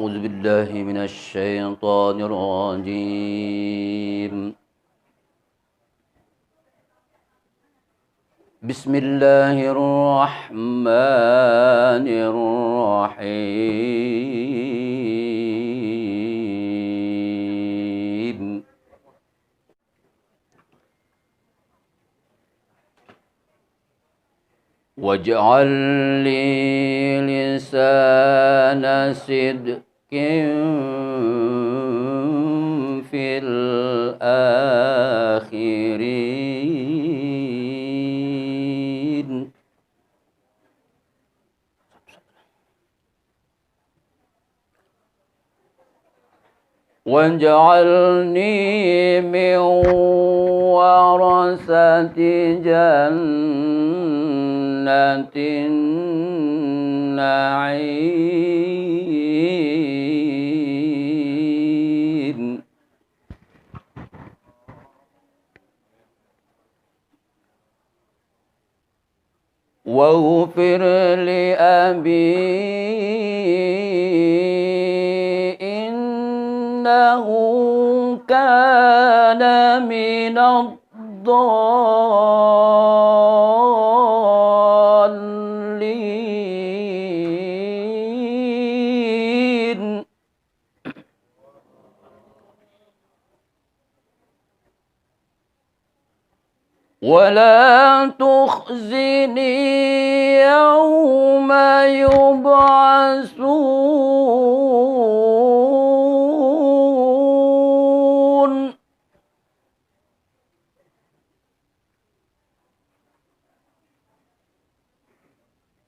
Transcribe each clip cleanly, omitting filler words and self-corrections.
أعوذ بالله من الشيطان الرجيم. بسم الله الرحمن الرحيم. واجعل لي لسان صدق في الآخرين. واجعلني من ورثة جنة النعيم. واغفر لأبي إنه كان من الضالين. ولا تخزني يوم يبعثون.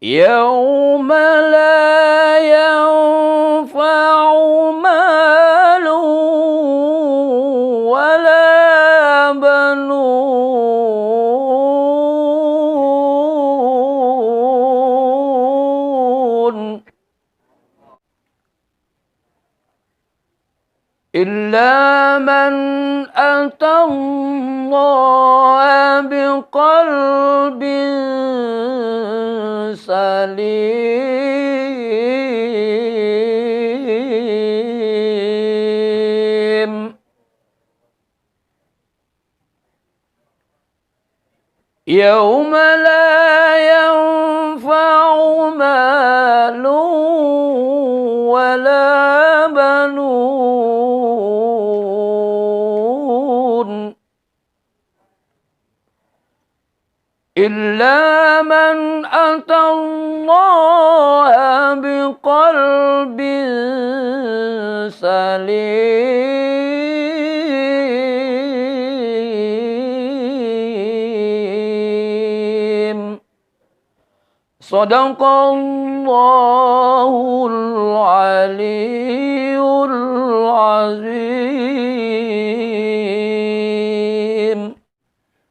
يوم لا ينفع مال ولا بنون إلا من أتى الله بقلب سليم. يوم لا ينفع مال ولا بنون إلا من أتى الله بقلب سليم. صدق الله العلي العظيم.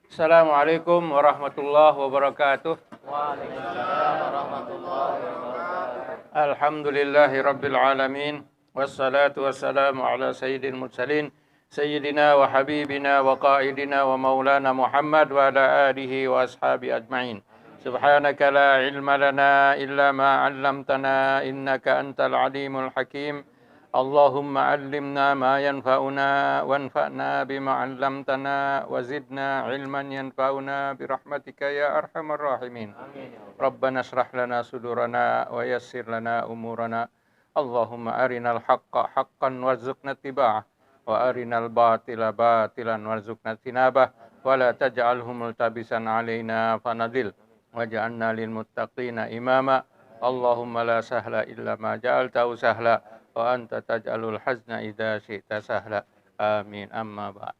Assalamualaikum warahmatullahi wabarakatuh. Waalaikumsalam warahmatullahi wabarakatuh. Alhamdulillahi rabbil alamin. Wassalatu wassalamu ala sayyidil mursalin sayyidina wa habibina wa qaidina wa maulana Muhammad wa ala alihi wa ashabi ajma'in. Subhanaka la ilma lana illa ma 'allamtana innaka antal alimul hakim. Allahumma 'allimna ma yanfa'una wanfa'na bima 'allamtana wa zidna 'ilman yanfa'una birahmatika ya arhamar rahimin. Rabbana shrah lana sudurana wa yassir lana umurana. Allahumma arinal haqqa haqqan warzuqna ittiba'ah wa arinal batila batilan warzuqna tinabah wa la taj'alhu multabisan 'alaina fanadil waj'alna lil muttaqina imama. Allahumma la sahla illa ma ja'altahu sahla wa anta taj'alul hazna idza syi'ta sahla. Amin. Amma ba'd.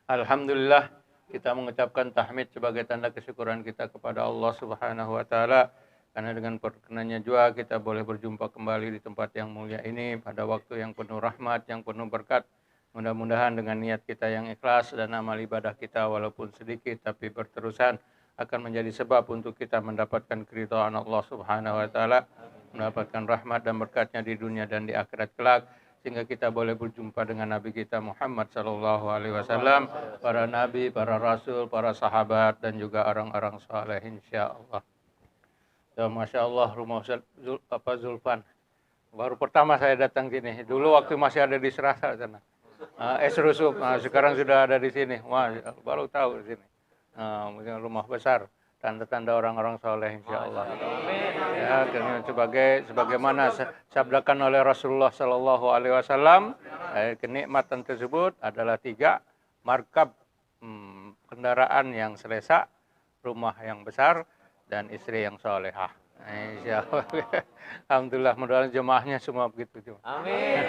Alhamdulillah, kita mengucapkan tahmid sebagai tanda kesyukuran kita kepada Allah Subhanahu wa taala karena dengan perkenannya juga kita boleh berjumpa kembali di tempat yang mulia ini pada waktu yang penuh rahmat, yang penuh berkat. Mudah-mudahan dengan niat kita yang ikhlas dan amal ibadah kita walaupun sedikit tapi berterusan akan menjadi sebab untuk kita mendapatkan keridhaan Allah Subhanahu wa taala, mendapatkan rahmat dan berkatnya di dunia dan di akhirat kelak, sehingga kita boleh berjumpa dengan Nabi kita Muhammad sallallahu alaihi wasallam, para nabi, para rasul, para sahabat dan juga orang-orang saleh insyaallah. Ya, Masya Allah, rumah Zulfan Baru pertama saya datang sini. Dulu waktu masih ada di Serasa sana. Es Rusuk. Sekarang sudah ada di sini. Wah, baru tahu di sini. Rumah besar. Tanda-tanda orang-orang soleh, insya Allah. Ya, sebagaimana sabdakan oleh Rasulullah Sallallahu Alaihi Wasallam, kenikmatan tersebut adalah 3: markab, kendaraan yang selesa, rumah yang besar, dan istri yang solehah. Insya Allah. Alhamdulillah, mudah-mudahan jemaahnya semua begitu. Amin.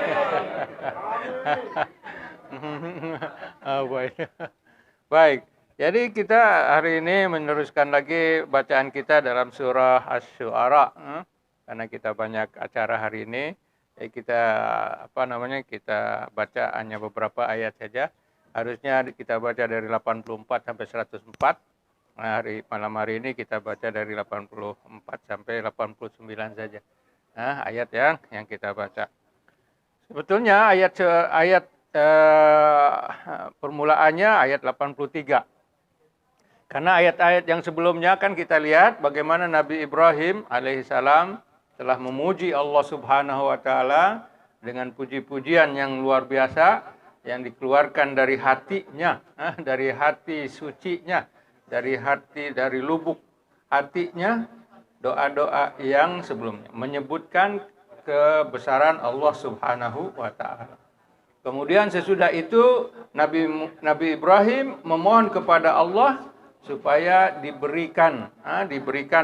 Baik. Jadi kita hari ini meneruskan lagi bacaan kita dalam surah Asy-Syu'ara. Karena kita banyak acara hari ini, kita kita baca hanya beberapa ayat saja. Harusnya kita baca dari 84 sampai 104. Nah, malam hari ini kita baca dari 84 sampai 89 saja. Nah, ayat yang kita baca. Sebetulnya ayat permulaannya ayat 83. Karena ayat-ayat yang sebelumnya kan kita lihat bagaimana Nabi Ibrahim alaihissalam telah memuji Allah Subhanahu wa taala dengan puji-pujian yang luar biasa yang dikeluarkan dari hatinya, dari hati sucinya, dari lubuk hatinya, doa-doa yang sebelumnya menyebutkan kebesaran Allah Subhanahu wa taala. Kemudian sesudah itu Nabi Ibrahim memohon kepada Allah supaya diberikan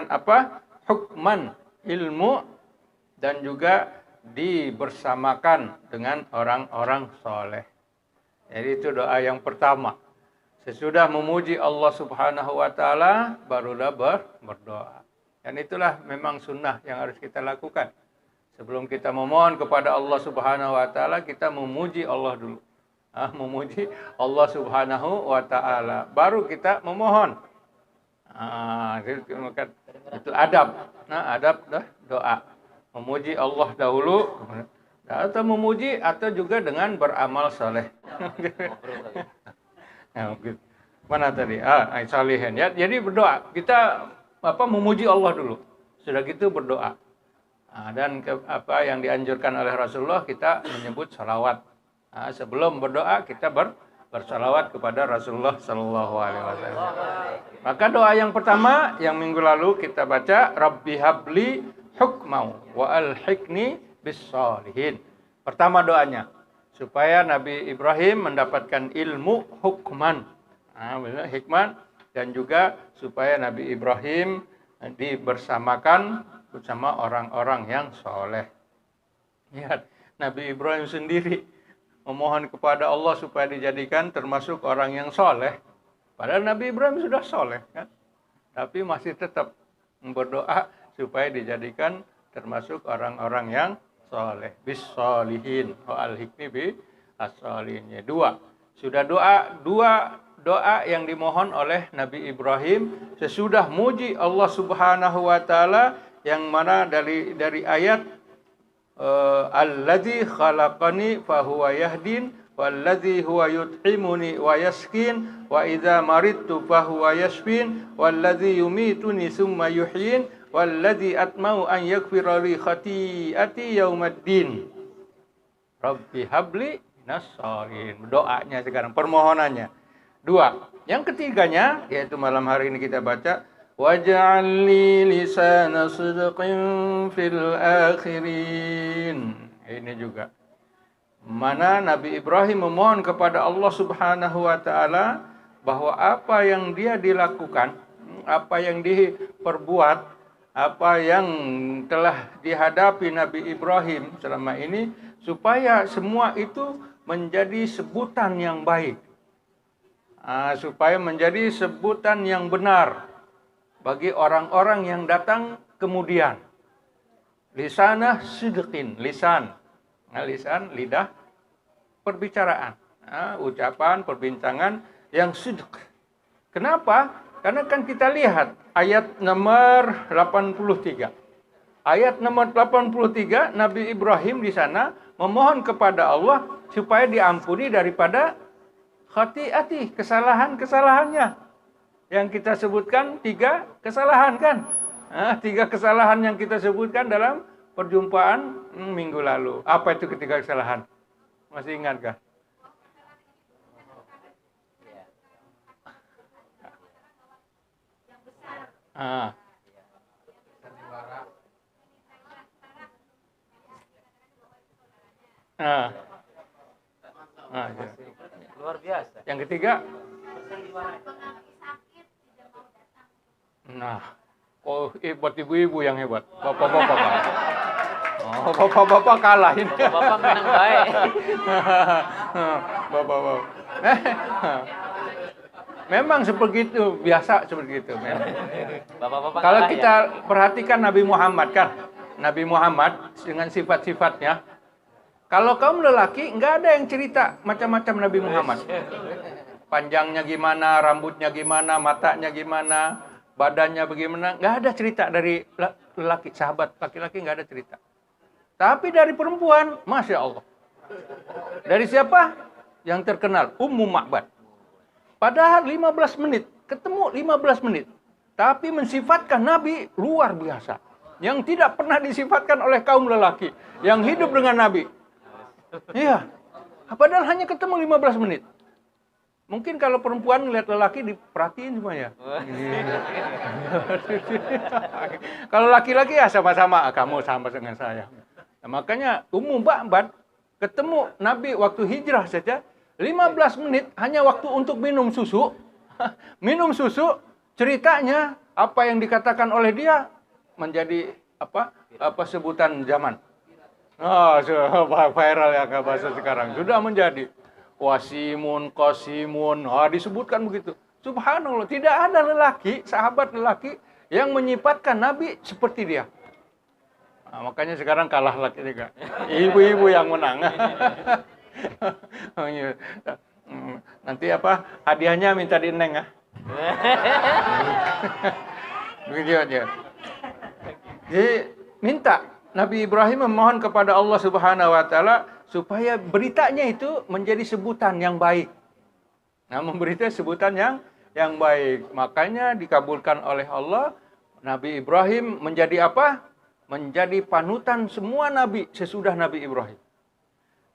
apa? Hukman, ilmu, dan juga dibersamakan dengan orang-orang soleh. Jadi itu doa yang pertama. Sesudah memuji Allah Subhanahu wa taala barulah berdoa. Dan itulah memang sunnah yang harus kita lakukan. Sebelum kita memohon kepada Allah Subhanahu wa taala, kita memuji Allah dulu. Memuji Allah Subhanahu wa taala, baru kita memohon. Itu adab. Adab doa. Memuji Allah dahulu, atau memuji atau juga dengan beramal saleh. Mana tadi? Salihin ya. Jadi berdoa. Kita memuji Allah dulu. Sudah gitu berdoa. Dan apa yang dianjurkan oleh Rasulullah, kita menyebut salawat. Sebelum berdoa kita bersalawat kepada Rasulullah Sallallahu Alaihi Wasallam. Maka doa yang pertama yang minggu lalu kita baca, Rabbi habli hukmau wa alhiqni bis shalihin. Pertama doanya supaya Nabi Ibrahim mendapatkan ilmu hukman, hikman, dan juga supaya Nabi Ibrahim dibersamakan bersama orang-orang yang soleh. Lihat, Nabi Ibrahim sendiri memohon kepada Allah supaya dijadikan termasuk orang yang soleh. Padahal Nabi Ibrahim sudah soleh, kan? Tapi masih tetap berdoa supaya dijadikan termasuk orang-orang yang soleh. Bis sholihin wa al-hikmi bi as-sholihin. Sudah doa yang dimohon oleh Nabi Ibrahim sesudah muji Allah Subhanahu wa taala, yang mana dari ayat alladzi khalaqani fahuwa yahdin walladzi huwa yut'imuni wa yaskin wa idza maridtu fahuwa yashfin walladzi yumituni tsumma yuhyin walladzi atma'u an yaghfira li khati'ati yaumaddin. Rabbi habli minas sholihin. Doanya sekarang, permohonannya. 2. Yang ketiganya yaitu malam hari ini kita baca, waj'al li lisana sidqin fil akhirin. Ini juga mana Nabi Ibrahim memohon kepada Allah Subhanahu wa taala bahwa apa yang dia dilakukan, apa yang diperbuat, apa yang telah dihadapi Nabi Ibrahim selama ini, supaya semua itu menjadi sebutan yang baik, supaya menjadi sebutan yang benar bagi orang-orang yang datang kemudian. Lisanah sidqin, lisan, lidah, perbicaraan, ucapan, perbincangan yang sidq. Kenapa? Karena kan kita lihat ayat nomor 83. Ayat nomor 83, Nabi Ibrahim di sana memohon kepada Allah supaya diampuni daripada khati'ati, kesalahan-kesalahannya. Yang kita sebutkan 3 kesalahan kan? 3 kesalahan yang kita sebutkan dalam perjumpaan minggu lalu. Apa itu ketiga kesalahan? Masih ingat kah? Ah. Ah. Ah, ya. Luar biasa. Yang ketiga? Nah, buat ibu-ibu yang hebat. Bapak-bapak. Oh, bapak-bapak kalah ini. Bapak menang baik. Bapak-bapak. Memang seperti itu, biasa seperti itu. Bapak-bapak Kalau kalah kita ya? perhatikan Nabi Muhammad kan, Nabi Muhammad dengan sifat-sifatnya, kalau kaum lelaki nggak ada yang cerita macam-macam Nabi Muhammad. Panjangnya gimana, rambutnya gimana, matanya gimana, badannya bagaimana, nggak ada cerita dari lelaki, sahabat laki-laki nggak ada cerita. Tapi dari perempuan, Masya Allah. Dari siapa? Yang terkenal, Ummu Ma'bad. Padahal 15 menit, ketemu 15 menit. Tapi mensifatkan Nabi luar biasa. Yang tidak pernah disifatkan oleh kaum lelaki. Yang hidup dengan Nabi. Iya. Padahal hanya ketemu 15 menit. Mungkin kalau perempuan ngeliat lelaki diperhatiin semuanya. Kalau laki-laki ya sama-sama, kamu sama dengan saya. Nah, makanya Ummu Ma'bad ketemu Nabi waktu hijrah saja 15 menit hanya waktu untuk minum susu. Minum susu, ceritanya apa yang dikatakan oleh dia menjadi apa sebutan zaman. Viral ya bahasa sekarang. Sudah menjadi wasimun, qasimun. Disebutkan begitu. Subhanallah, tidak ada lelaki, sahabat lelaki yang menyifatkan Nabi seperti dia. Nah, makanya sekarang kalah laki juga. Ibu-ibu yang menang. Nanti hadiahnya minta di Neng ya. Begitu aja. Jadi minta Nabi Ibrahim memohon kepada Allah Subhanahu wa taala supaya beritanya itu menjadi sebutan yang baik. Nah, memberita sebutan yang baik. Makanya dikabulkan oleh Allah, Nabi Ibrahim menjadi apa? Menjadi panutan semua nabi sesudah Nabi Ibrahim.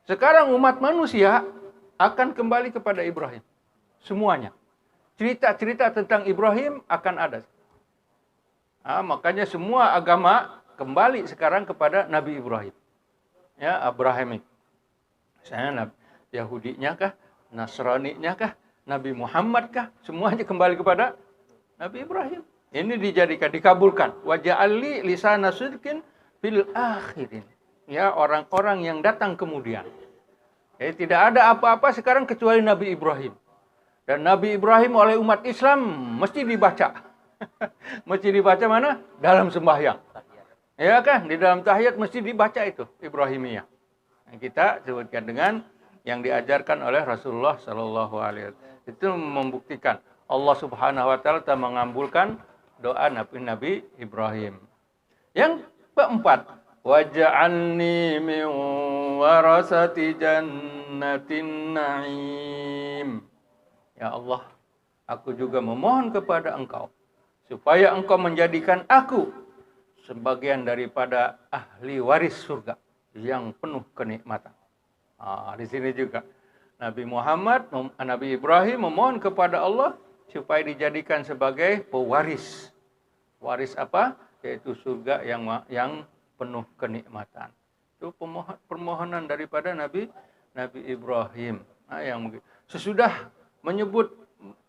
Sekarang umat manusia akan kembali kepada Ibrahim. Semuanya. Cerita-cerita tentang Ibrahim akan ada. Makanya semua agama kembali sekarang kepada Nabi Ibrahim. Ya, Abrahamic. Misalnya Yahudinya kah? Nasraninya kah? Nabi Muhammad kah? Semuanya kembali kepada Nabi Ibrahim. Ini dijadikan, dikabulkan. Wa ja'alli lisana sidqin fil akhirin. Ya, orang-orang yang datang kemudian. Jadi tidak ada apa-apa sekarang kecuali Nabi Ibrahim. Dan Nabi Ibrahim oleh umat Islam mesti dibaca. Mesti dibaca mana? Dalam sembahyang. Ya kan? Di dalam tahiyat mesti dibaca itu, Ibrahimiyah. Yang kita sebutkan dengan yang diajarkan oleh Rasulullah Sallallahu Alaihi Wasallam. Itu membuktikan Allah Subhanahu Wa Taala telah mengabulkan doa Nabi Ibrahim. Yang keempat, waj'alni min warasati jannatin na'im. Ya Allah, aku juga memohon kepada Engkau supaya Engkau menjadikan aku sebagian daripada ahli waris surga yang penuh kenikmatan. Di sini juga Nabi Ibrahim memohon kepada Allah supaya dijadikan sebagai pewaris. Waris apa? Yaitu surga yang penuh kenikmatan. Itu permohonan daripada Nabi Ibrahim. Yang sesudah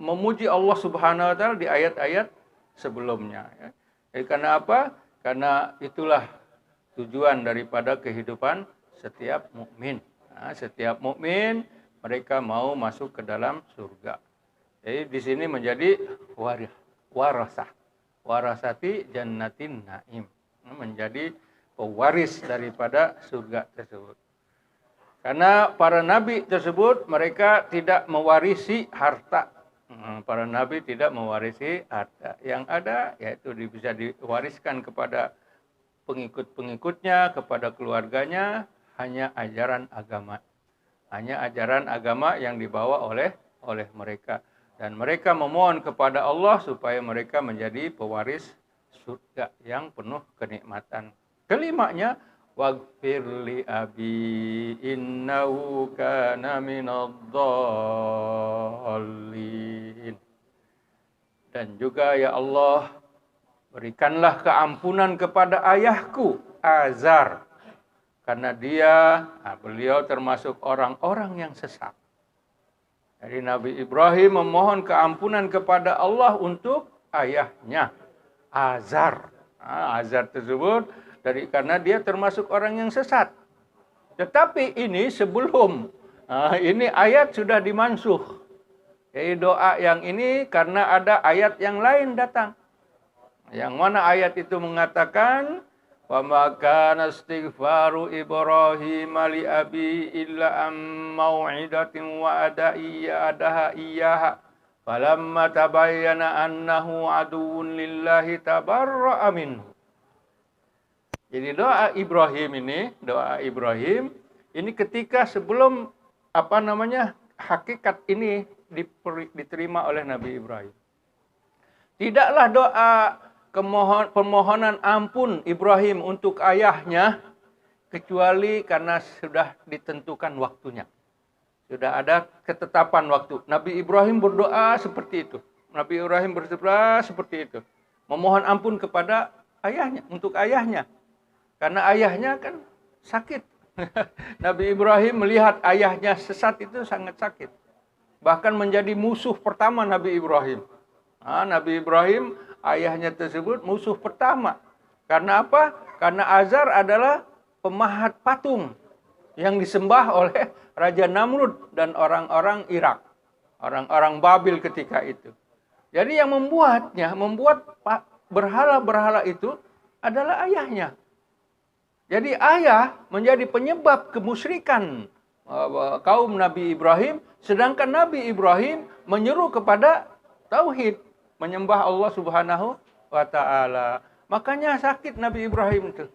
memuji Allah Subhanahu wa taala di ayat-ayat sebelumnya. Karena apa? Karena itulah tujuan daripada kehidupan setiap mukmin. Setiap mukmin mereka mau masuk ke dalam surga. Jadi di sini menjadi warasati jannatin naim, menjadi pewaris daripada surga tersebut. Karena para nabi tersebut mereka tidak mewarisi harta. Para nabi tidak mewarisi harta. Yang ada yaitu bisa diwariskan kepada pengikut-pengikutnya, kepada keluarganya, hanya ajaran agama. Hanya ajaran agama yang dibawa oleh mereka. Dan mereka memohon kepada Allah supaya mereka menjadi pewaris surga yang penuh kenikmatan. Kelimanya, waghfir li abi innahu kana minadh-dhallin. Dan juga ya Allah, berikanlah keampunan kepada ayahku Azar, karena beliau termasuk orang-orang yang sesat. Jadi Nabi Ibrahim memohon keampunan kepada Allah untuk ayahnya Azar. Azar tersebut karena dia termasuk orang yang sesat. Tetapi ini sebelum ini ayat sudah dimansuh. Jadi doa yang ini karena ada ayat yang lain datang. Yang mana ayat itu mengatakan, wa ma kana istighfaru Ibrahim li abi illa am mau'idatin wa adaha iyyaha falamma tabayyana annahu aduwwun lillahi tabarra'a minhu. Jadi doa Ibrahim ini ketika sebelum hakikat ini diterima oleh Nabi Ibrahim. Tidaklah doa permohonan ampun Ibrahim untuk ayahnya kecuali karena sudah ditentukan waktunya. Sudah ada ketetapan waktu. Nabi Ibrahim berdoa seperti itu. Nabi Ibrahim berdoa seperti itu. Memohon ampun kepada ayahnya, untuk ayahnya. Karena ayahnya kan sakit. Nabi Ibrahim melihat ayahnya sesat itu sangat sakit. Bahkan menjadi musuh pertama Nabi Ibrahim. Nabi Ibrahim, ayahnya tersebut musuh pertama. Karena apa? Karena Azar adalah pemahat patung yang disembah oleh Raja Namrud dan orang-orang Irak. Orang-orang Babil ketika itu. Jadi yang membuat berhala-berhala itu adalah ayahnya. Jadi ayah menjadi penyebab kemusyrikan kaum Nabi Ibrahim, sedangkan Nabi Ibrahim menyeru kepada tauhid, menyembah Allah Subhanahu wa taala. Makanya sakit Nabi Ibrahim itu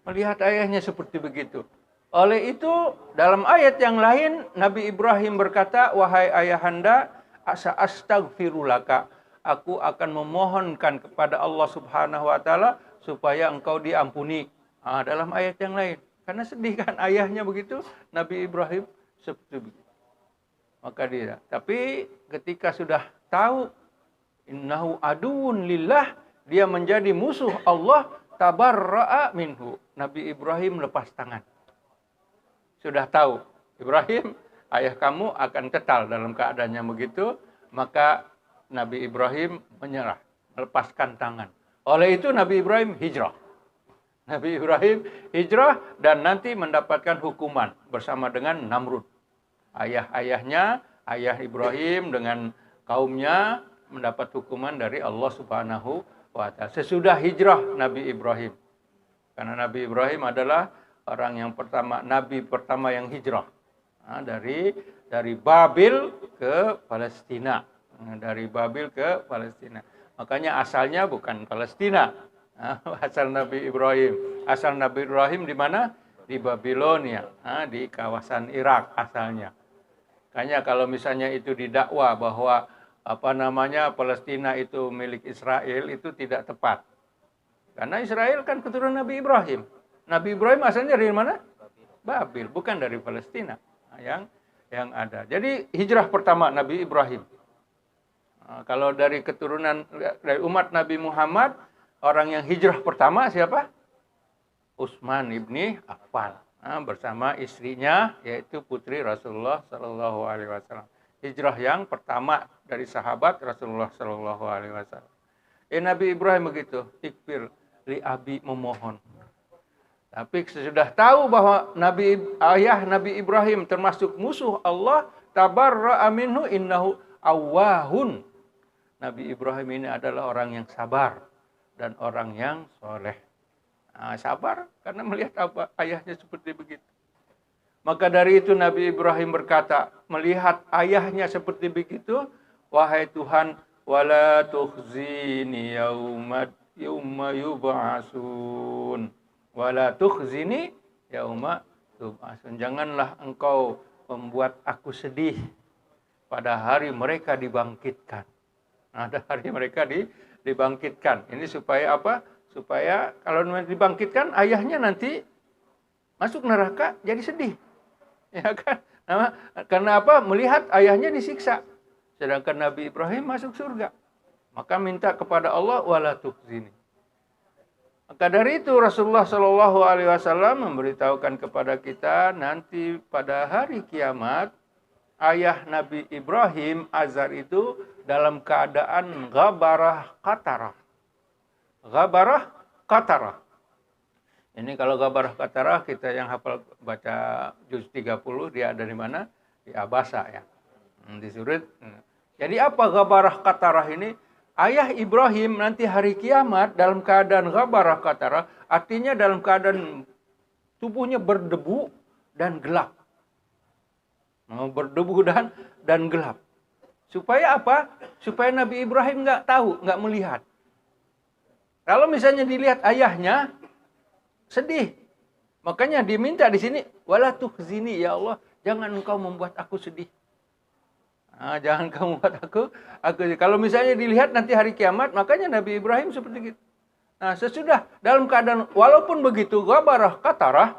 melihat ayahnya seperti begitu. Oleh itu dalam ayat yang lain Nabi Ibrahim berkata, wahai ayahanda, astaghfirulaka, aku akan memohonkan kepada Allah Subhanahu wa taala supaya engkau diampuni. Dalam ayat yang lain. Karena sedih kan ayahnya begitu, Nabi Ibrahim seperti begitu. Maka dia. Tapi ketika sudah tahu innahu aduun lillah, dia menjadi musuh Allah, tabarra'a minhu. Nabi Ibrahim lepas tangan. Sudah tahu, Ibrahim, ayah kamu akan kekal dalam keadaannya begitu, maka Nabi Ibrahim menyerah, melepaskan tangan. Oleh itu Nabi Ibrahim hijrah. Nabi Ibrahim hijrah dan nanti mendapatkan hukuman bersama dengan Namrud. Ayah-ayahnya, ayah Ibrahim dengan kaumnya mendapat hukuman dari Allah Subhanahu wa taala. Sesudah hijrah Nabi Ibrahim. Karena Nabi Ibrahim adalah orang yang pertama, nabi pertama yang hijrah. Dari Babil ke Palestina. Dari Babil ke Palestina. Makanya asalnya bukan Palestina. Asal Nabi Ibrahim. Asal Nabi Ibrahim di mana? Di Babilonia, di kawasan Irak asalnya. Makanya kalau misalnya itu didakwa bahwa Palestina itu milik Israel, itu tidak tepat. Karena Israel kan keturunan Nabi Ibrahim. Nabi Ibrahim asalnya dari mana? Babil, bukan dari Palestina yang ada. Jadi hijrah pertama Nabi Ibrahim. Kalau dari keturunan dari umat Nabi Muhammad, orang yang hijrah pertama siapa? Utsman ibni Affan bersama istrinya yaitu putri Rasulullah Shallallahu Alaihi Wasallam. Hijrah yang pertama dari sahabat Rasulullah Shallallahu Alaihi Wasallam. Nabi Ibrahim begitu, ikfir li abi, memohon. Tapi sesudah tahu bahwa ayah Nabi Ibrahim termasuk musuh Allah, tabarra'a minhu innahu awwahun. Nabi Ibrahim ini adalah orang yang sabar dan orang yang soleh. Sabar karena melihat ayahnya seperti begitu. Maka dari itu Nabi Ibrahim berkata, melihat ayahnya seperti begitu, wahai Tuhan, wala tukhzini yauma yub'atsun. Wala tukhzini yauma yub'atsun. Janganlah engkau membuat aku sedih pada hari mereka dibangkitkan. Ada hari mereka dibangkitkan. Ini supaya apa? Supaya kalau dibangkitkan ayahnya nanti masuk neraka jadi sedih. Ya kan? Nah, karena apa? Melihat ayahnya disiksa. Sedangkan Nabi Ibrahim masuk surga. Maka minta kepada Allah wala tukhzini. Maka dari itu Rasulullah Shallallahu Alaihi Wasallam memberitahukan kepada kita nanti pada hari kiamat ayah Nabi Ibrahim Azar itu dalam keadaan ghabarah qatarah. Ghabarah qatarah. Ini kalau ghabarah qatarah kita yang hafal baca juz 30 dia ada di mana? Di Abasa ya. Di surat. Jadi apa ghabarah qatarah ini? Ayah Ibrahim nanti hari kiamat dalam keadaan ghabarah qatarah, artinya dalam keadaan tubuhnya berdebu dan gelap. Berdebu dan gelap. Supaya apa? Supaya Nabi Ibrahim nggak tahu, nggak melihat. Kalau misalnya dilihat ayahnya, sedih. Makanya diminta di sini, wala tukhzini ya Allah, jangan engkau membuat aku sedih. Jangan kamu buat aku. Kalau misalnya dilihat nanti hari kiamat, makanya Nabi Ibrahim seperti itu. Nah, sesudah dalam keadaan walaupun begitu ghabarah qatarah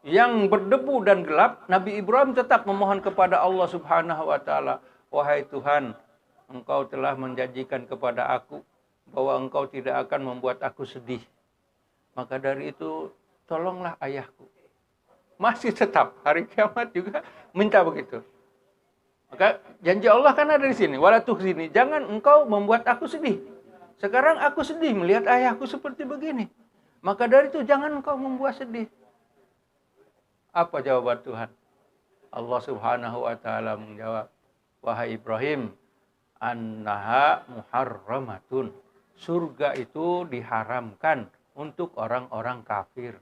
yang berdebu dan gelap, Nabi Ibrahim tetap memohon kepada Allah Subhanahu wa taala, wahai Tuhan, engkau telah menjanjikan kepada aku bahwa engkau tidak akan membuat aku sedih. Maka dari itu tolonglah ayahku. Masih tetap hari kiamat juga minta begitu. Maka janji Allah kan ada di sini. Wala tukhzini, jangan engkau membuat aku sedih. Sekarang aku sedih melihat ayahku seperti begini. Maka dari itu jangan engkau membuat sedih. Apa jawaban Tuhan? Allah Subhanahu wa taala menjawab, wahai Ibrahim, annaha muharramatun. Surga itu diharamkan untuk orang-orang kafir.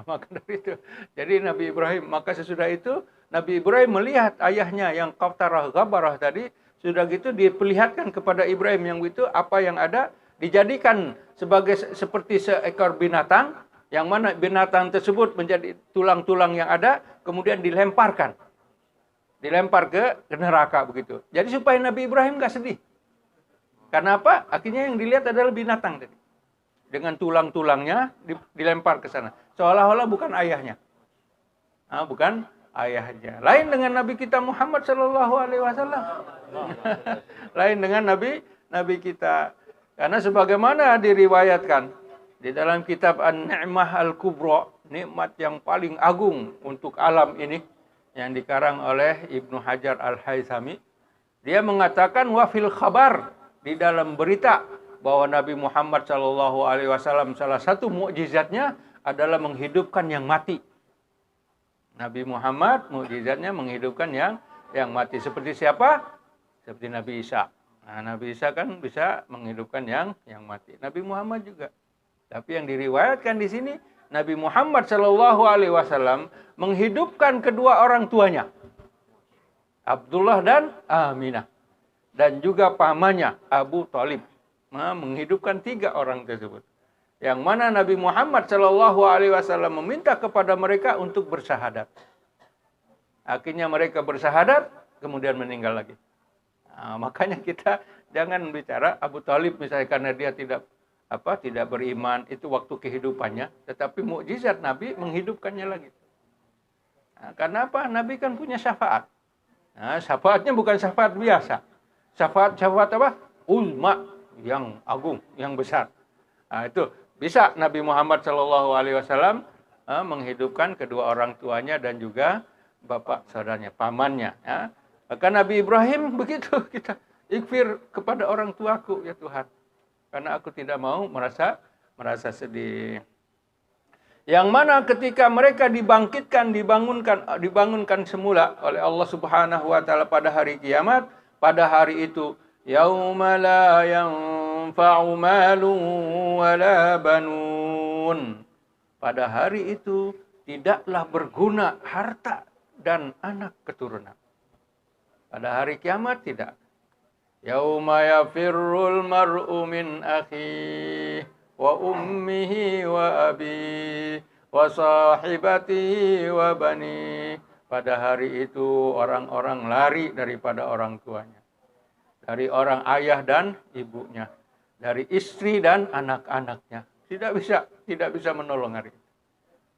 Maka dari itu, jadi Nabi Ibrahim, maka sesudah itu Nabi Ibrahim melihat ayahnya yang qatarah ghabarah tadi, sudah gitu diperlihatkan kepada Ibrahim yang itu apa yang ada, dijadikan sebagai seperti seekor binatang, yang mana binatang tersebut menjadi tulang-tulang yang ada, kemudian dilempar ke neraka begitu. Jadi supaya Nabi Ibrahim nggak sedih. Karena apa? Akhirnya yang dilihat adalah binatang tadi. Dengan tulang-tulangnya dilempar ke sana. Seolah-olah bukan ayahnya. Bukan ayahnya. Lain dengan Nabi kita Muhammad Shallallahu Alaihi Wasallam. Lain dengan Nabi kita. Karena sebagaimana diriwayatkan di dalam kitab An-Ni'mah Al-Kubra, nikmat yang paling agung untuk alam ini, yang dikarang oleh Ibnu Hajar Al-Haythami, dia mengatakan wafil khabar, di dalam berita bahwa Nabi Muhammad Shallallahu Alaihi Wasallam salah satu mukjizatnya adalah menghidupkan yang mati. Nabi Muhammad mukjizatnya menghidupkan yang mati. Seperti siapa? Seperti Nabi Isa. Nah, Nabi Isa kan bisa menghidupkan yang mati. Nabi Muhammad juga. Tapi yang diriwayatkan di sini, Nabi Muhammad Shallallahu Alaihi Wasallam menghidupkan kedua orang tuanya, Abdullah dan Aminah, dan juga pamannya Abu Thalib, menghidupkan 3 orang tersebut. Yang mana Nabi Muhammad Shallallahu Alaihi Wasallam meminta kepada mereka untuk bersyahadat. Akhirnya mereka bersyahadat, kemudian meninggal lagi. Makanya kita jangan bicara Abu Thalib misalnya karena dia tidak beriman, itu waktu kehidupannya, tetapi mukjizat Nabi menghidupkannya lagi. Karena apa? Nabi kan punya syafaat. Syafaatnya bukan syafaat biasa. Syafaat apa? Ulma, yang agung, yang besar. Itu bisa Nabi Muhammad Shallallahu Alaihi Wasallam menghidupkan kedua orang tuanya dan juga bapak saudaranya, pamannya. Maka Nabi Ibrahim begitu, kita ighfir kepada orang tuaku ya Tuhan, karena aku tidak mau merasa sedih. Yang mana ketika mereka dibangunkan semula oleh Allah Subhanahu wa taala pada hari kiamat, pada hari itu yauma la yanfa'u malun wala banun. Pada hari itu tidaklah berguna harta dan anak keturunan. Pada hari kiamat tidak. Yauma yafirrul mar'u min akhihi wa ummihi wa abihi wa sahibatihi wa banihi. Pada hari itu orang-orang lari daripada orang tuanya, dari orang ayah dan ibunya, dari istri dan anak-anaknya. tidak bisa menolong hari itu.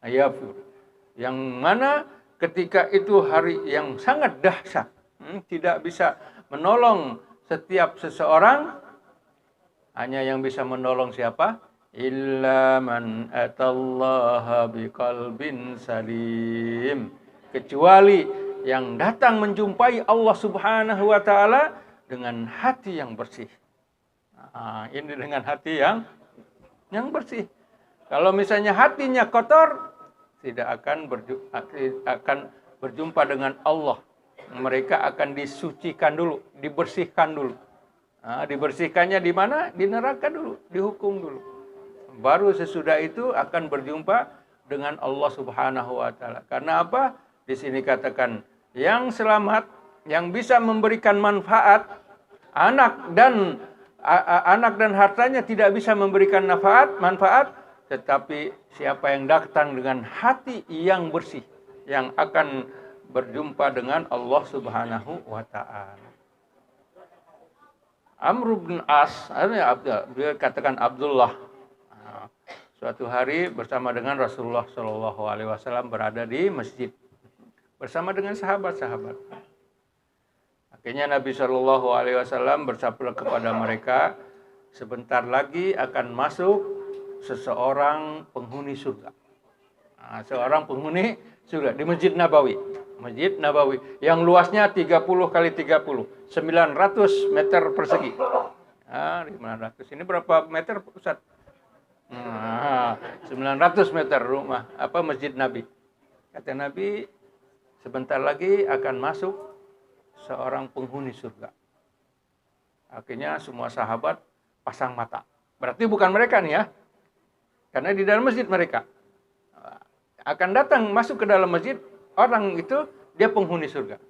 Ayafur. Yang mana ketika itu hari yang sangat dahsyat, tidak bisa menolong setiap seseorang, hanya yang bisa menolong siapa? Illa man atallaha biqalbin salim. Kecuali yang datang menjumpai Allah Subhanahu wa taala dengan hati yang bersih. Nah, ini dengan hati yang bersih. Kalau misalnya hatinya kotor, tidak akan berjumpa dengan Allah. Mereka akan disucikan dulu, dibersihkan dulu. Nah, dibersihkannya di mana? Di neraka dulu, dihukum dulu. Baru sesudah itu akan berjumpa dengan Allah Subhanahu wa taala. Karena apa? Di sini katakan yang selamat, yang bisa memberikan manfaat, anak dan hartanya tidak bisa memberikan manfaat, tetapi siapa yang datang dengan hati yang bersih, yang akan berjumpa dengan Allah Subhanahu wa taala. Amr bin As, dia katakan Abdullah. Suatu hari bersama dengan Rasulullah Shallallahu Alaihi Wasallam berada di masjid bersama dengan sahabat-sahabat. Akhirnya Nabi Shallallahu Alaihi Wasallam bersabda kepada mereka, sebentar lagi akan masuk seseorang penghuni surga. Nah, seorang penghuni surga di Masjid Nabawi. Masjid Nabawi yang luasnya 30 kali 30, 900 meter persegi. Nah, 900. Ini berapa meter, Ustaz? 900 meter rumah Masjid Nabi. Kata Nabi, sebentar lagi akan masuk seorang penghuni surga. Akhirnya semua sahabat pasang mata. Berarti bukan mereka nih ya. Karena di dalam masjid mereka. Akan datang masuk ke dalam masjid, orang itu dia penghuni surga.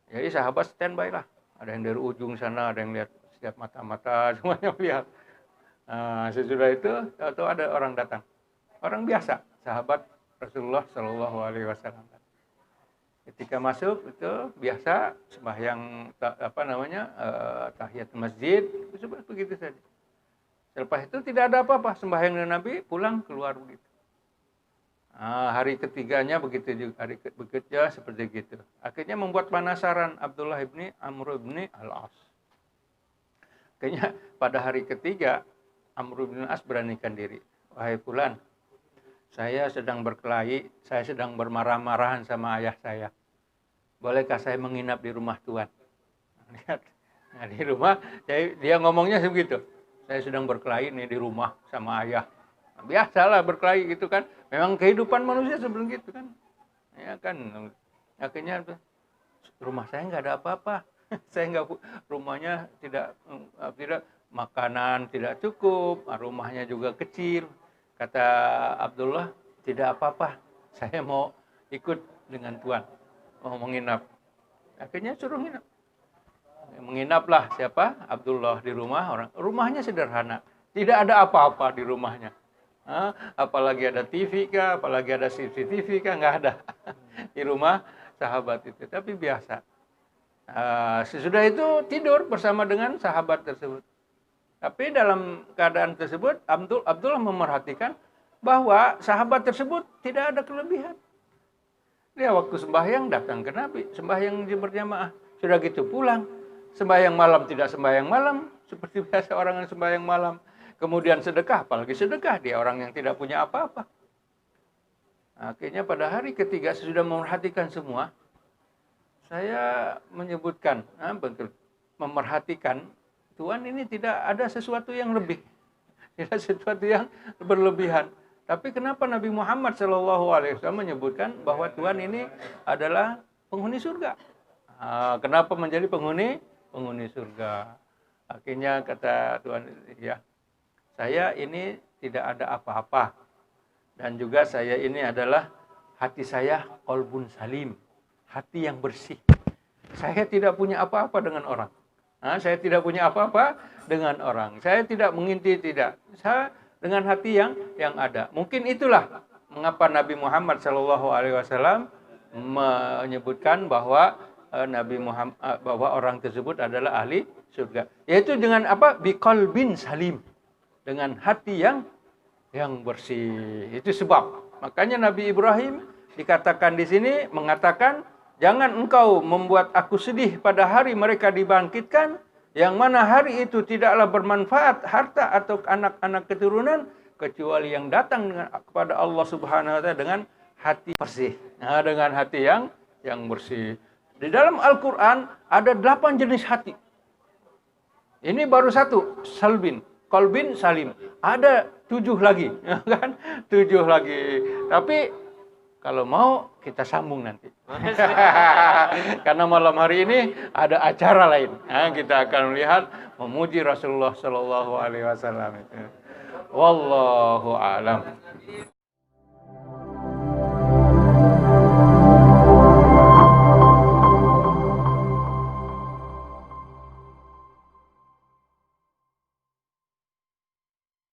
Jadi sahabat standby lah. Ada yang dari ujung sana, ada yang lihat setiap mata-mata, semuanya lihat. Nah, sesudah itu tahu ada orang datang, orang biasa, sahabat Rasulullah Shallallahu Alaihi Wasallam. Ketika masuk itu biasa sembahyang tahiyat masjid, begitu saja. Selepas itu tidak ada apa-apa, sembahyang dengan Nabi, pulang keluar begitu. Nah, hari ketiganya begitu juga, hari berikutnya seperti itu. Akhirnya membuat penasaran Abdullah ibni Amr ibni al-As. Akhirnya pada hari ketiga Amr bin As beranikan diri. Wahai fulan, saya sedang berkelahi, saya sedang bermarah-marahan sama ayah saya. Bolehkah saya menginap di rumah Tuhan? Lihat, nah, di rumah, dia ngomongnya begitu. Saya sedang berkelahi nih di rumah sama ayah. Biasalah berkelahi gitu kan. Memang kehidupan manusia seperti itu kan. Ya kan. Akhirnya rumah saya nggak ada apa-apa. Saya nggak, rumahnya tidak makanan tidak cukup, rumahnya juga kecil. Kata Abdullah, tidak apa-apa, saya mau ikut dengan Tuhan, mau menginap. Akhirnya suruh nginap. Menginaplah siapa? Abdullah di rumah orang. Rumahnya sederhana, tidak ada apa-apa di rumahnya. Apalagi ada TV kah, apalagi ada CCTV kah, nggak ada di rumah sahabat itu. Tapi biasa. Sesudah itu tidur bersama dengan sahabat tersebut. Tapi dalam keadaan tersebut, Abdullah memerhatikan bahwa sahabat tersebut tidak ada kelebihan. Dia waktu sembahyang datang ke Nabi, sembahyang berjamaah. Sudah gitu pulang. Sembahyang malam tidak sembahyang malam, seperti biasa orang yang sembahyang malam. Kemudian sedekah, apalagi sedekah, dia orang yang tidak punya apa-apa. Akhirnya pada hari ketiga, sesudah memerhatikan semua, saya menyebutkan, memerhatikan, Tuhan ini tidak ada sesuatu yang lebih, tidak sesuatu yang berlebihan. Tapi kenapa Nabi Muhammad SAW menyebutkan bahwa Tuhan ini adalah penghuni surga? Kenapa menjadi penghuni surga? Akhirnya kata Tuhan, ya, saya ini tidak ada apa-apa, dan juga saya ini adalah hati saya qalbun salim, hati yang bersih. Saya tidak punya apa-apa dengan orang. Saya tidak punya apa-apa dengan orang. Saya tidak menginti, tidak. Saya dengan hati yang ada. Mungkin itulah mengapa Nabi Muhammad SAW menyebutkan bahwa bahwa orang tersebut adalah ahli surga. Yaitu dengan apa? Biqalbin salim. Dengan hati yang yang bersih. Itu sebab. Makanya Nabi Ibrahim dikatakan di sini mengatakan, jangan engkau membuat aku sedih pada hari mereka dibangkitkan, yang mana hari itu tidaklah bermanfaat harta atau anak-anak keturunan kecuali yang datang kepada Allah Subhanahu wa taala dengan hati bersih. Nah, dengan hati yang bersih. Di dalam Al-Qur'an ada 8 jenis hati. Ini baru satu, salbin, kolbin, salim. Ada 7 lagi, kan? 7 lagi. Tapi kalau mau kita sambung nanti. Karena malam hari ini ada acara lain. Nah, kita akan melihat memuji Rasulullah Shallallahu Alaihi Wasallam. Wallahu a'lam.